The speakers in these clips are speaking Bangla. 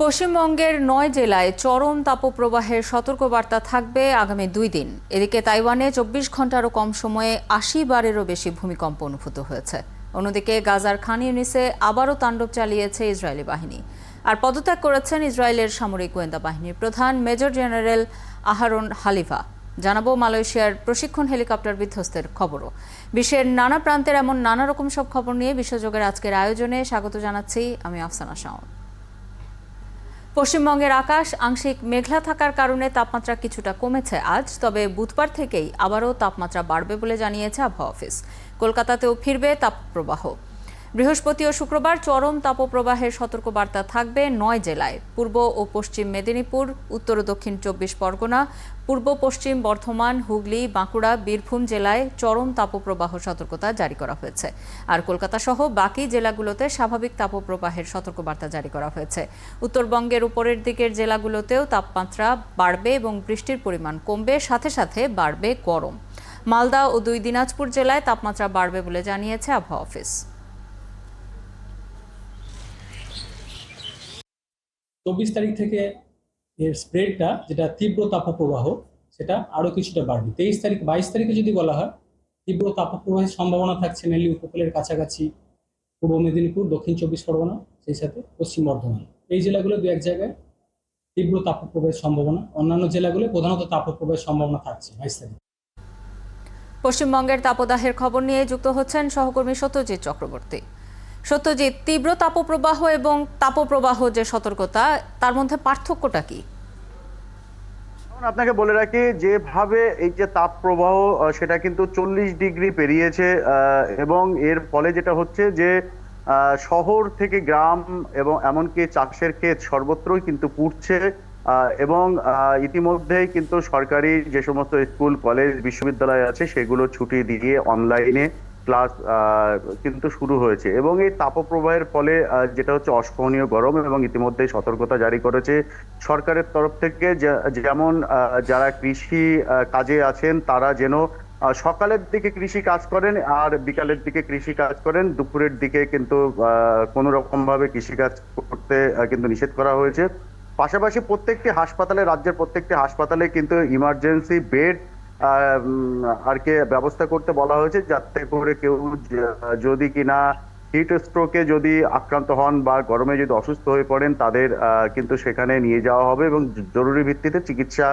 পশ্চিমবঙ্গের ৯ জেলায় চরম তাপপ্রবাহের সতর্কবার্তা থাকবে আগামী ২ দিন। এদিকে তাইওয়ানে ২৪ ঘন্টারও কম সময়ে ৮০ বারেরও বেশি ভূমিকম্প অনুভূত হয়েছে। অন্যদিকে গাজার খান ইউনিসে আবারও তাণ্ডব চালিয়েছে ইসরায়েলি বাহিনী। আর পদত্যাগ করেছেন ইসরায়েলের সামরিক গোয়েন্দা বাহিনীর প্রধান মেজর জেনারেল আহারন হালিভা। জানাবো মালয়েশিয়ার প্রশিক্ষণ হেলিকপ্টার বিধ্বস্তের খবরও। বিশ্বের নানা প্রান্তের এমন নানা রকম সব খবর নিয়ে বিশ্বযোগের আজকের আয়োজনে স্বাগত জানাচ্ছি আমি আফসানা শাওন। পশ্চিমবঙ্গের আকাশ আংশিক মেঘলা থাকার কারণে তাপমাত্রা কিছুটা কমেছে আজ, তবে বুধবার থেকেই আবারও তাপমাত্রা বাড়বে বলে জানিয়েছে আবহাওয়া অফিস। কলকাতাতেও ফিরবে তাপপ্রবাহ। বৃহস্পতি ও শুক্রবার চরম তাপপ্রবাহের সতর্কবার্তা থাকবে ৯ জেলায়। পূর্ব ও পশ্চিম মেদিনীপুর, উত্তর ও দক্ষিণ ২৪ পরগনা, পূর্ব পশ্চিম বর্ধমান, হুগলি, বাঁকুড়া, বীরভূম জেলায় চরম তাপপ্রবাহ সতর্কতা জারি করা হয়েছে। আর কলকাতা সহ বাকি জেলাগুলোতে স্বাভাবিক তাপপ্রবাহের সতর্কবার্তা জারি করা হয়েছে। উত্তরবঙ্গের উপরের দিকের জেলাগুলোতেও তাপমাত্রা বাড়বে এবং বৃষ্টির পরিমাণ কমবে, সাথে সাথে বাড়বে গরম। মালদা ও ২ দিনাজপুর জেলায় তাপমাত্রা বাড়বে বলে জানিয়েছে আবহাওয়া অফিস। ২৪ তারিখ থেকে এর স্প্রেডটা, যেটা তীব্র তাপপ্রবাহ, সেটা আরো কিছুটা বাড়বে। ২৩ তারিখ ২২ তারিখে যদি বলা হয়, তীব্র তাপপ্রবাহের সম্ভাবনা থাকছে মেনলি উপকূলের কাছাকাছি পূর্ব মেদিনীপুর, দক্ষিণ ২৪ পরগনা, সেই সাথে পশ্চিম বর্ধমান। এই জেলাগুলো দু এক জায়গায় তীব্র তাপপ্রবাহের সম্ভাবনা। অন্যান্য জেলাগুলো প্রধানত তাপপ্রবাহের সম্ভাবনা থাকছে ২২ তারিখ। পশ্চিমবঙ্গের তাপদাহের খবর নিয়ে যুক্ত হচ্ছেন সহকর্মী সত্যজিৎ চক্রবর্তী। সত্যজিৎ, তীব্র তাপপ্রবাহ এবং তাপপ্রবাহ যে সতর্কতা, তার মধ্যে পার্থক্যটা কি? আপনাকে বলে রাখি, যেভাবে এই যে তাপ প্রবাহ সেটা কিন্তু ৪০ ডিগ্রি পেরিয়েছে, এবং এর ফলে যেটা হচ্ছে যে শহর থেকে গ্রাম এবং এমনকি চাষের ক্ষেত সর্বত্রই কিন্তু পুড়ছে। এবং ইতিমধ্যেই কিন্তু সরকারি যে সমস্ত স্কুল, কলেজ, বিশ্ববিদ্যালয় আছে সেগুলো ছুটি দিয়ে অনলাইনে ক্লাস কিন্তু শুরু হয়েছে। এবং এই তাপপ্রবাহের ফলে যেটা হচ্ছে অসহনীয় গরম, এবং ইতিমধ্যে সতর্কতা জারি করেছে সরকারের তরফ থেকে। যেমন যারা কৃষি কাজে আছেন তারা যেন সকালের দিকে কৃষি কাজ করেন আর বিকালের দিকে কৃষি কাজ করেন, দুপুরের দিকে কিন্তু কোনো রকম ভাবে কৃষি কাজ করতে কিন্তু নিষেধ করা হয়েছে। পাশাপাশি প্রত্যেকটি হাসপাতালে, রাজ্যের প্রত্যেকটি হাসপাতালে কিন্তু ইমার্জেন্সি বেড আর কি ব্যবস্থা করতে বলা হয়েছে, যাতে করে কেউ যদি কিনা হিট স্ট্রোকে যদি আক্রান্ত হন বা গরমে যদি অসুস্থ হয়ে পড়েন, তাদের কিন্তু সেখানে নিয়ে যাওয়া হবে এবং জরুরি ভিত্তিতে চিকিৎসা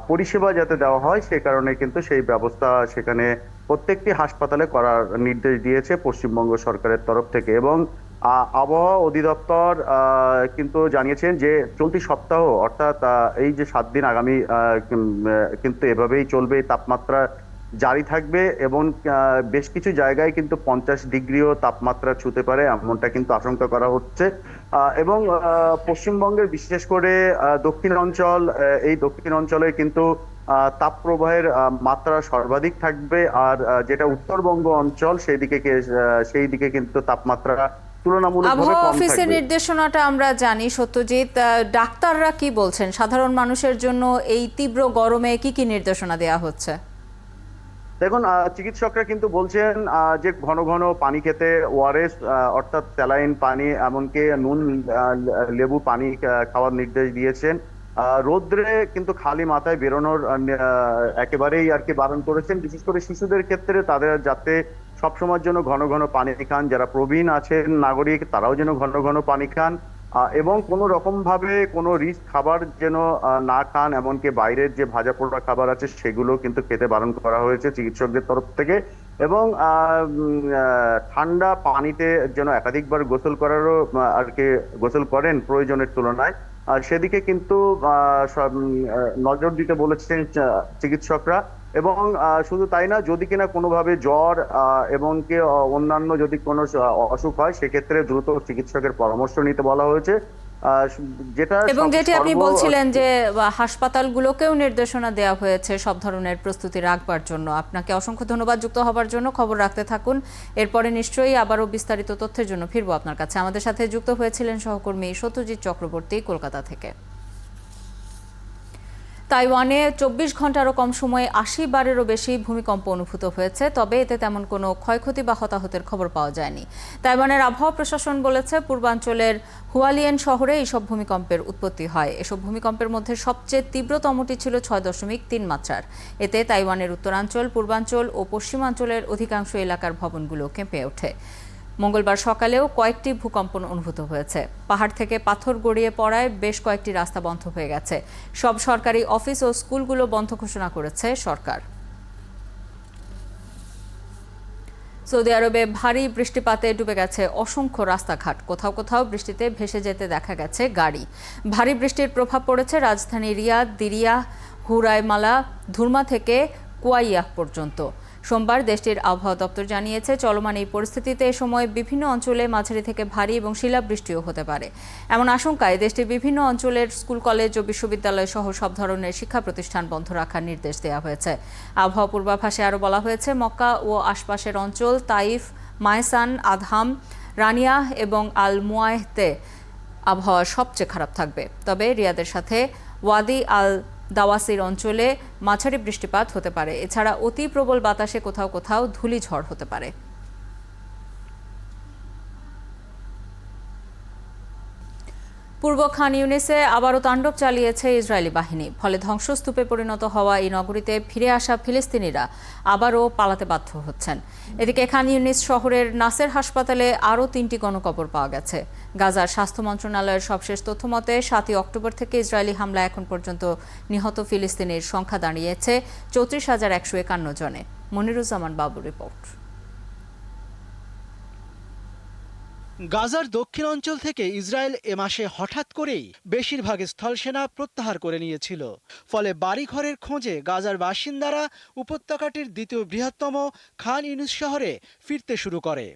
পরিষেবা যাতে দেওয়া হয় সে কারণে কিন্তু সেই ব্যবস্থা সেখানে প্রত্যেকটি হাসপাতালে করার নির্দেশ দিয়েছে পশ্চিমবঙ্গ সরকারের তরফ থেকে। এবং আবহাওয়া অধিদপ্তর কিন্তু জানিয়েছেন যে চলতি সপ্তাহ, অর্থাৎ এই যে ৭ দিন আগামী কিন্তু এভাবেই চলবে, তাপমাত্রা জারি থাকবে এবং বেশ কিছু জায়গায় কিন্তু ৫০ ডিগ্রিও তাপমাত্রা ছুঁতে পারে, এমনটা কিন্তু আশঙ্কা করা হচ্ছে। এবং পশ্চিমবঙ্গের বিশেষ করে দক্ষিণ অঞ্চল, এই দক্ষিণ অঞ্চলে কিন্তু তাপপ্রবাহের মাত্রা সর্বাধিক থাকবে। আর যেটা উত্তরবঙ্গ অঞ্চল সেই দিকে কিন্তু তাপমাত্রা তুলনামূলকভাবে কম আবহাওয়া থাকবে। অফিসের নির্দেশনাটা আমরা জানি সত্যজিৎ, ডাক্তাররা কি বলছেন? সাধারণ মানুষের জন্য এই তীব্র গরমে কি কি নির্দেশনা দেওয়া হচ্ছে? দেখুন, চিকিৎসকরা কিন্তু বলছেন যে ঘন ঘন পানি খেতে, ওআরএস অর্থাৎ স্যালাইন পানি, এমনকি নুন লেবু পানি খাওয়ার নির্দেশ দিয়েছেন। রোদ্রে কিন্তু খালি মাথায় বেরোনোর একেবারেই আর কি বারণ করেছেন। বিশেষ করে শিশুদের ক্ষেত্রে তাদের যাতে সবসময়ের জন্য ঘন ঘন পানি খান, যারা প্রবীণ আছেন নাগরিক তারাও যেন ঘন ঘন পানি খান, এবং কোনো রকম ভাবে কোনো রিচ খাবার যেন না খান, এমনকি বাইরের যে ভাজা পোড়া খাবার আছে সেগুলো কিন্তু খেতে বারণ করা হয়েছে চিকিৎসকদের তরফ থেকে। এবং ঠান্ডা পানিতে যেন একাধিকবার গোসল করারও আর কি গোসল করেন প্রয়োজনের তুলনায়, সেদিকে কিন্তু নজর দিতে বলেছেন চিকিৎসকরা। এবং শুধু তাই না, যদি কিনা কোনোভাবে জ্বর এবং কি অন্যান্য যদি কোনো অসুখ হয় সেক্ষেত্রে দ্রুত চিকিৎসকের পরামর্শ নিতে বলা হয়েছে। যেটি আপনি বলছিলেন যে হাসপাতালগুলোকেও নির্দেশনা দেওয়া হয়েছে সব ধরনের প্রস্তুতি রাখবার জন্য। আপনাকে অসংখ্য ধন্যবাদ যুক্ত হবার জন্য। খবর রাখতে থাকুন, এরপরে নিশ্চয়ই আবারও বিস্তারিত তথ্যের জন্য ফিরবো আপনার কাছে। আমাদের সাথে যুক্ত হয়েছিলেন সহকর্মী সত্যজিৎ চক্রবর্তী কলকাতা থেকে। তাইওয়ানে 24 ঘন্টারও কম সময়ে 80 বারেরও বেশি ভূমিকম্প অনুভূত হয়েছে, তবে এতে তেমন কোনো ক্ষয়ক্ষতি বা হতাহতের খবর পাওয়া যায়নি। তাইওয়ানের আবহাওয়া প্রশাসন বলেছে, পূর্বাঞ্চলের হুয়ালিয়েন শহরে এইসব ভূমিকম্পের উৎপত্তি হয়। এসব ভূমিকম্পের মধ্যে সবচেয়ে তীব্রতমটি ছিল 6.3 মাত্রার। এতে তাইওয়ানের উত্তরাঞ্চল, পূর্বাঞ্চল ও পশ্চিমাঞ্চলের অধিকাংশ এলাকার ভবনগুলো কেঁপে ওঠে। মঙ্গলবার সকালেও কয়েকটি ভূকম্পন অনুভূত হয়েছে। পাহাড় থেকে পাথর গড়িয়ে পড়ায় বেশ কয়েকটি রাস্তা বন্ধ হয়ে গেছে। সব সরকারি অফিস ও স্কুলগুলো বন্ধ ঘোষণা করেছে সরকার। সৌদি আরবে ভারী বৃষ্টিপাতে ডুবে গেছে অসংখ্য রাস্তাঘাট। কোথাও কোথাও বৃষ্টিতে ভেসে যেতে দেখা গেছে গাড়ি। ভারী বৃষ্টির প্রভাব পড়েছে রাজধানী রিয়াদ, দিরিয়াহ, হুরাইমালা, ধুরমা থেকে কুয়াইয়াহ পর্যন্ত। সোমবার দেশটির আবহাওয়া দপ্তর জানিয়েছে, চলমান এই পরিস্থিতিতে এ সময় বিভিন্ন অঞ্চলে মাঝারি থেকে ভারী এবং শিলাবৃষ্টিও হতে পারে। এমন আশঙ্কায় দেশটির বিভিন্ন অঞ্চলের স্কুল, কলেজ ও বিশ্ববিদ্যালয় সহ সব ধরনের শিক্ষা প্রতিষ্ঠান বন্ধ রাখার নির্দেশ দেওয়া হয়েছে। আবহাওয়া পূর্বাভাসে আরও বলা হয়েছে, মক্কা ও আশপাশের অঞ্চল, তাইফ, মায়সান, আদহাম, রানিয়াহ এবং আল মুয়াইহতে আবহাওয়া সবচেয়ে খারাপ থাকবে। তবে রিয়াদের সাথে ওয়াদি আল দাওয়াসির অঞ্চলে মাঝারি বৃষ্টিপাত হতে পারে। এছাড়া অতি প্রবল বাতাসে কোথাও কোথাও ধূলিঝড় হতে পারে। পূর্ব খান ইউনিসে আবারও তাণ্ডব চালিয়েছে ইসরায়েলি বাহিনী। ফলে ধ্বংসস্তূপে পরিণত হওয়া এই নগরীতে ফিরে আসা ফিলিস্তিনিরা আবারও পালাতে বাধ্য হচ্ছেন। এদিকে খান ইউনিস শহরের নাসের হাসপাতালে আরও 3টি গণকবর পাওয়া গেছে। গাজার স্বাস্থ্য মন্ত্রণালয়ের সবশেষ তথ্য মতে 7ই অক্টোবর থেকে ইসরায়েলি হামলা এখন পর্যন্ত নিহত ফিলিস্তিনির সংখ্যা দাঁড়িয়েছে 34,151 জনে। মনিরুজ্জামান বাবুর রিপোর্ট। গাজার দক্ষিণ অঞ্চল থেকে ইসরায়েল এ মাসে হঠাৎ করেই বেশিরভাগ স্থলসেনা প্রত্যাহার করে নিয়েছিল। ফলে বাড়িঘরের খোঁজে গাজার বাসিন্দারা উপত্যকাটির দ্বিতীয় বৃহত্তম খান ইউনিস শহরে ফিরতে শুরু করে।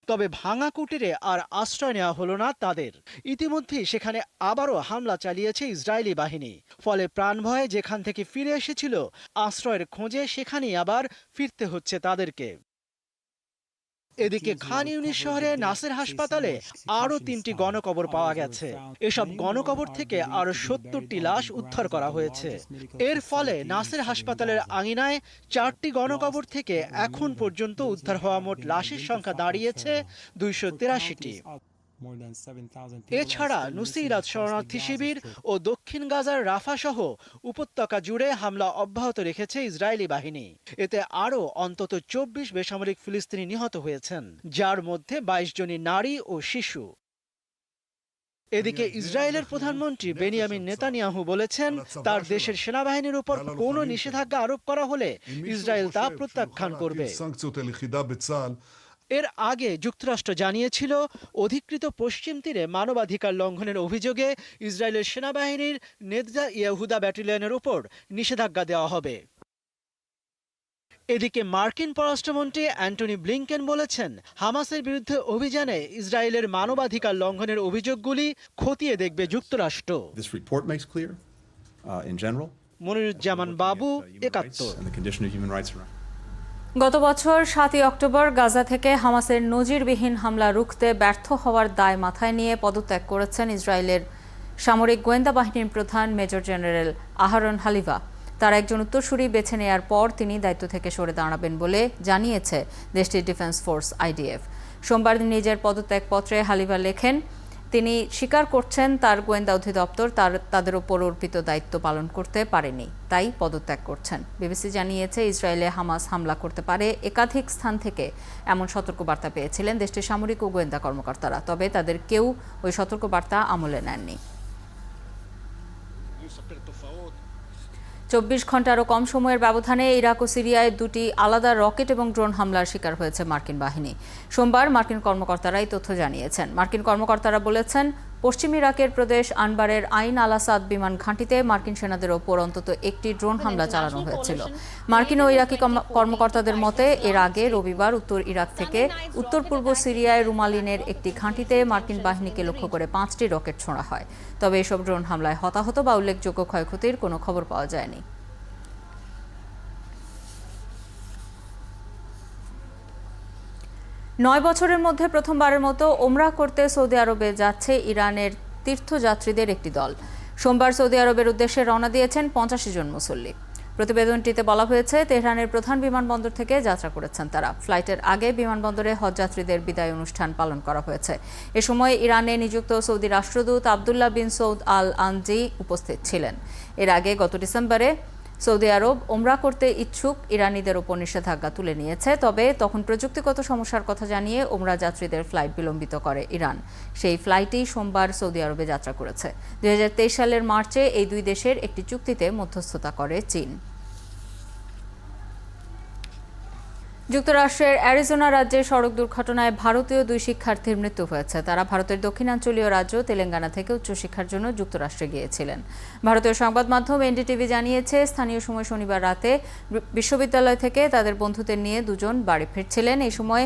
তবে ভাঙা কুটিরে আর আশ্রয় নেওয়া হলো না তাদের। ইতিমধ্যেই সেখানে আবারও হামলা চালিয়েছে ইসরায়েলি বাহিনী। ফলে প্রাণভয়ে যেখান থেকে ফিরে এসেছিল আশ্রয়ের খোঁজে সেখানেই আবার ফিরতে হচ্ছে তাদেরকে। এদিকে খান ইউনিস শহরে নাসের হাসপাতালে আরও 3টি গণকবর পাওয়া গেছে। এসব গণকবর থেকে আরও 70টি লাশ উদ্ধার করা হয়েছে। এর ফলে নাসের হাসপাতালের আঙিনায় 4টি গণকবর থেকে এখন পর্যন্ত উদ্ধার হওয়া মোট লাশের সংখ্যা দাঁড়িয়েছে 283টি। এছাড়া নুসিরাত শরণার্থী শিবির ও দক্ষিণ গাজার রাফা সহ উপত্যকা জুড়ে হামলা অব্যাহত রেখেছে ইসরায়েলি বাহিনী। এতে আরও অন্তত 24 বেসামরিক ফিলিস্তিনি নিহত হয়েছেন, যার মধ্যে 22 জনই নারী ও শিশু। এদিকে ইসরায়েলের প্রধানমন্ত্রী বেনিয়ামিন নেতানিয়াহু বলেছেন, তার দেশের সেনাবাহিনীর উপর কোনো নিষেধাজ্ঞা আরোপ করা হলে ইসরায়েল তা প্রত্যাখ্যান করবে। এর আগে যুক্তরাষ্ট্র জানিয়েছিল, অধিকৃত পশ্চিম তীরে মানবাধিকার লঙ্ঘনের অভিযোগে ইসরায়েলের সেনাবাহিনীর নেতজা ইয়াহুদা ব্যাটালিয়নের উপর নিষেধাজ্ঞা দেওয়া হবে। এদিকে মার্কিন পররাষ্ট্রমন্ত্রী অ্যান্টনি ব্লিংকেন বলেছেন, হামাসের বিরুদ্ধে অভিযানে ইসরায়েলের মানবাধিকার লঙ্ঘনের অভিযোগগুলি খতিয়ে দেখবে যুক্তরাষ্ট্র। মনিরুজ্জামান বাবু, 71। গত বছর 7ই অক্টোবর গাজা থেকে হামাসের নজিরবিহীন হামলা রুখতে ব্যর্থ হওয়ার দায় মাথায় নিয়ে পদত্যাগ করেছেন ইসরায়েলের সামরিক গোয়েন্দা বাহিনীর প্রধান মেজর জেনারেল আহারন হালিভা। তার একজন উত্তরসূরি বেছে নেয়ার পর তিনি দায়িত্ব থেকে সরে দাঁড়াবেন বলে জানিয়েছে দেশটির ডিফেন্স ফোর্স আইডিএফ। সোমবার নিজের পদত্যাগপত্রে হালিভা লেখেন, তিনি স্বীকার করছেন তার গোয়েন্দা অধিদপ্তর তাদের ওপর অর্পিত দায়িত্ব পালন করতে পারেনি, তাই পদত্যাগ করছেন। বিবিসি জানিয়েছে, ইসরায়েলে হামাস হামলা করতে পারে একাধিক স্থান থেকে এমন সতর্কবার্তা পেয়েছিলেন দেশটির সামরিক ও গোয়েন্দা কর্মকর্তারা, তবে তাদের কেউ ওই সতর্কবার্তা আমলে নেননি। 24 ঘন্টারও কম সময়ের ব্যবধানে ইরাক ও সিরিয়ায় 2টি আলাদা রকেট এবং ড্রোন হামলার শিকার হয়েছে মার্কিন বাহিনী। সোমবার মার্কিন কর্মকর্তারা এই তথ্য জানিয়েছেন। মার্কিন কর্মকর্তারা বলেছেন, পশ্চিম ইরাকের প্রদেশ আনবারের আইন আল আসাদ বিমান ঘাঁটিতে মার্কিন সেনাদের ওপর অন্তত একটি ড্রোন হামলা চালানো হয়েছিল। মার্কিন ও ইরাকি কর্মকর্তাদের মতে এর আগে রবিবার উত্তর ইরাক থেকে উত্তর পূর্ব সিরিয়ায় রুমালিনের একটি ঘাঁটিতে মার্কিন বাহিনীকে লক্ষ্য করে 5টি রকেট ছোঁড়া হয়। তবে এসব ড্রোন হামলায় হতাহত বা উল্লেখযোগ্য ক্ষয়ক্ষতির কোনো খবর পাওয়া যায়নি। 9 বছরের মধ্যে প্রথমবারের মতো ওমরাহ করতে সৌদি আরবে যাচ্ছে ইরানের তীর্থযাত্রীদের একটি দল। সোমবার সৌদি আরবের উদ্দেশ্যে রওনা দিয়েছেন 85 জন মুসল্লি। প্রতিবেদনটিতে বলা হয়েছে, তেহরানের প্রধান বিমানবন্দর থেকে যাত্রা করেছেন তারা। ফ্লাইটের আগে বিমানবন্দরে হজযাত্রীদের বিদায় অনুষ্ঠান পালন করা হয়েছে। এ সময় ইরানে নিযুক্ত সৌদি রাষ্ট্রদূত আবদুল্লাহ বিন সৌদ আল আনজি উপস্থিত ছিলেন। এর আগে গত ডিসেম্বরে সৌদি আরব ওমরা করতে ইচ্ছুক ইরানিদের ওপর নিষেধাজ্ঞা তুলে নিয়েছে, তবে তখন প্রযুক্তিগত সমস্যার কথা জানিয়ে ওমরা যাত্রীদের ফ্লাইট বিলম্বিত করে ইরান। সেই ফ্লাইটই সোমবার সৌদি আরবে যাত্রা করেছে। 2023 সালের মার্চে এই দুই দেশের একটি চুক্তিতে মধ্যস্থতা করে চীন। যুক্তরাষ্ট্রের অ্যারিজোনা রাজ্যে সড়ক দুর্ঘটনায় ভারতীয় 2 শিক্ষার্থীর মৃত্যু হয়েছে। তারা ভারতের দক্ষিণাঞ্চলীয় রাজ্য তেলেঙ্গানা থেকে উচ্চশিক্ষার জন্য যুক্তরাষ্ট্রে গিয়েছিলেন। ভারতীয় সংবাদ মাধ্যম এনডিটিভি জানিয়েছে, স্থানীয় সময় শনিবার রাতে বিশ্ববিদ্যালয় থেকে তাদের বন্ধুদের নিয়ে দুজন বাড়ি ফিরছিলেন। এই সময়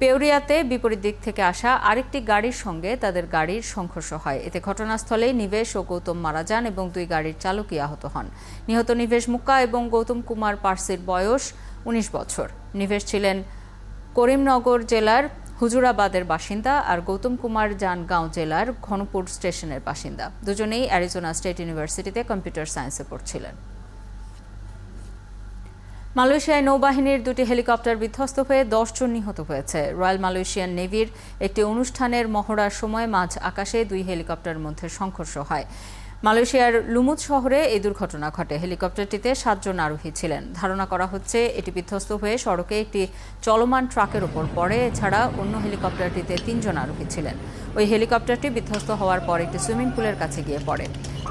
পেউরিয়াতে বিপরীত দিক থেকে আসা আরেকটি গাড়ির সঙ্গে তাদের গাড়ির সংঘর্ষ হয়। এতে ঘটনাস্থলেই নিবেশ ও গৌতম মারা যান এবং 2 গাড়ির চালকই আহত হন। নিহত নিবেশ মুক্কা এবং গৌতম কুমার পার্সির বয়স 19 বছর। নিবেশ ছিলেন করিমনগর জেলার হুজুরাবাদের বাসিন্দা আর গৌতম কুমার জানগাঁও জেলার ঘনপুর স্টেশনের বাসিন্দা। দুজনেই অ্যারিজোনা স্টেট ইউনিভার্সিটিতে কম্পিউটার সায়েন্সে পড়ছিলেন। মালয়েশিয়ায় নৌবাহিনীর 2টি হেলিকপ্টার বিধ্বস্ত হয়ে 10 জন নিহত হয়েছে। রয়্যাল মালয়েশিয়ান নেভির একটি অনুষ্ঠানের মহড়ার সময় মাঝ আকাশে 2 হেলিকপ্টারের মধ্যে সংঘর্ষ হয়। মালয়েশিয়ার লুমুত শহরে এই দুর্ঘটনা ঘটে। হেলিকপ্টারটিতে 7 জন আরোহী ছিলেন। ধারণা করা হচ্ছে এটি বিধ্বস্ত হয়ে সড়কে একটি চলমান ট্রাকের উপর পড়ে। এছাড়া অন্য হেলিকপ্টারটিতে 3 জন আরোহী ছিলেন। ওই হেলিকপ্টারটি বিধ্বস্ত হওয়ার পর একটি সুইমিং পুলের কাছে গিয়ে পড়ে।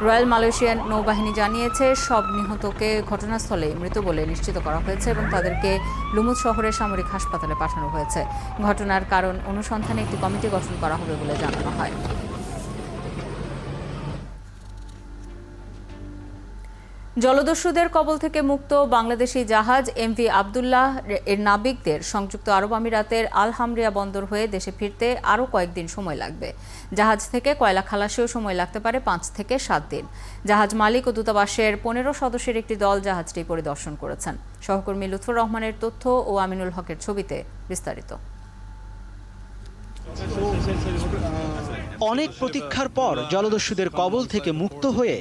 রয়্যাল মালয়েশিয়ান নৌবাহিনী জানিয়েছে, সব নিহতকে ঘটনাস্থলে মৃত বলে নিশ্চিত করা হয়েছে এবং তাদেরকে লুমুত শহরের সামরিক হাসপাতালে পাঠানো হয়েছে। ঘটনার কারণ অনুসন্ধানে একটি কমিটি গঠন করা হবে বলে জানানো হয়। জলদস্যুদের কবল থেকে মুক্ত বাংলাদেশি জাহাজ এমভি আবদুল্লাহ এর নাবিকদের সংযুক্ত আরব আমিরাতের আল হামরিয়া বন্দর হয়ে দেশে ফিরতে আরও কয়েকদিন সময় লাগবে। জাহাজ থেকে কয়লা খালাসেও সময় লাগতে পারে 5 থেকে 7 দিন। জাহাজ মালিক ও দূতাবাসের 15 সদস্যের একটি দল জাহাজটি পরিদর্শন করেছেন। সহকর্মী লুৎফর রহমানের তথ্য ও আমিনুল হকের ছবিতে বিস্তারিত। অনেক প্রতীক্ষার পর জলদস্যুদের কবল থেকে মুক্ত হয়ে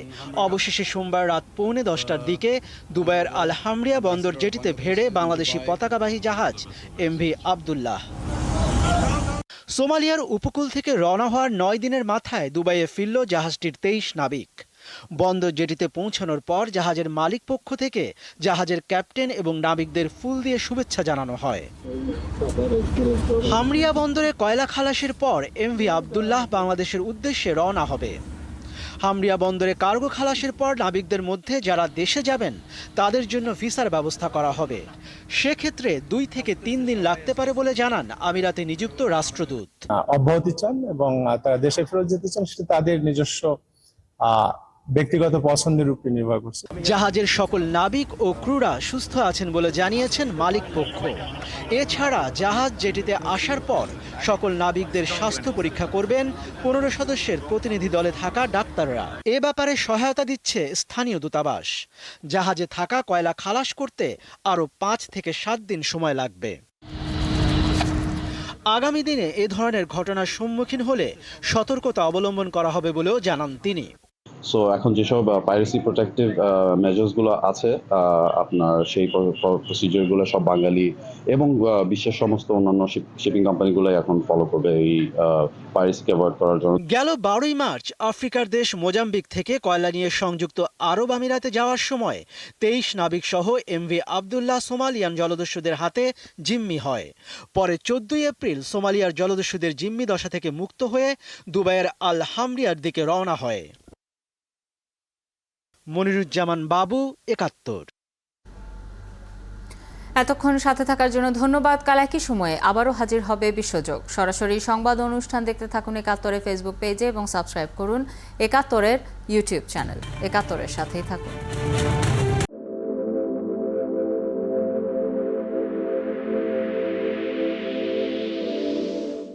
অবশেষে সোমবার রাত 9:45টার দিকে দুবাইয়ের আল হামরিয়া বন্দর জেটিতে ভেড়ে বাংলাদেশি পতাকাবাহী জাহাজ এমভি আবদুল্লাহ। সোমালিয়ার উপকূল থেকে রওনা হওয়ার 9 দিনের মাথায় দুবাইয়ে ফিরল জাহাজটির 23 নাবিক। বন্দর জেটিতে পৌঁছানোর পর জাহাজের মালিক পক্ষ থেকে জাহাজের ক্যাপ্টেন এবং নাবিকদের ফুল দিয়ে শুভেচ্ছা জানানো হয়। হামরিয়া বন্দরে কয়লা খালাসের পর এমভি আবদুল্লাহ বাংলাদেশের উদ্দেশ্যে রওনা হবে। হামরিয়া বন্দরে কার্গো খালাসের পর নাবিকদের মধ্যে যারা দেশে যাবেন তাদের জন্য ভিসার ব্যবস্থা করা হবে। সেক্ষেত্রে 2 থেকে 3 দিন লাগতে পারে বলে জানান আমিরাতে নিযুক্ত রাষ্ট্রদূত। অব্যাহতি চান এবং তারা দেশে ফেরত যেতে চান, সেটা তাদের নিজস্ব ব্যক্তিগত পছন্দের উপর নির্ভর করছে। জাহাজের সকল নাবিক ও ক্রুরা সুস্থ আছেন বলে জানিয়েছেন মালিক পক্ষ। এছাড়া জাহাজ জেটিতে আসার পর সকল নাবিকদের স্বাস্থ্য পরীক্ষা করবেন 15 সদস্যের প্রতিনিধি দলে থাকা ডাক্তাররা। এ ব্যাপারে সহায়তা দিচ্ছে স্থানীয় দূতাবাস। জাহাজে থাকা কয়লা খালাস করতে আরও 5 থেকে 7 দিন সময় লাগবে। আগামী দিনে এ ধরনের ঘটনার সম্মুখীন হলে সতর্কতা অবলম্বন করা হবে বলেও জানান তিনি। সো এখন যেসব পাইরেসি প্রোটেক্টিভ মেজার্সগুলো আছে, আপনার সেই প্রসিডিওরগুলো সব বাঙালি এবং বিশ্বের সমস্ত অন্যান্য শিপিং কোম্পানিগুলো এখন ফলো করবে এই পাইরেসিকে অ্যাভয়েড করার জন্য। গেল 12ই মার্চ আফ্রিকার দেশ মোজাম্বিক থেকে কয়লা নিয়ে সংযুক্ত আরব আমিরাতে যাওয়ার সময় 23 নাবিক সহ এমভি আবদুল্লাহ সোমালিয়ান জলদস্যুদের হাতে জিম্মি হয়। পরে 14ই এপ্রিল সোমালিয়ার জলদস্যুদের জিম্মি দশা থেকে মুক্ত হয়ে দুবাইয়ের আল হামরিয়ার দিকে রওনা হয়। মনিরুজ্জামান বাবু, 71। এতক্ষণ সাথে থাকার জন্য ধন্যবাদ। কাল একই সময়ে আবারও হাজির হবে বিশ্বযোগ। সরাসরি সংবাদ অনুষ্ঠান দেখতে থাকুন 71-এর ফেসবুক পেজে এবং সাবস্ক্রাইব করুন 71-এর ইউটিউব চ্যানেল। 71-এর সাথেই থাকুন।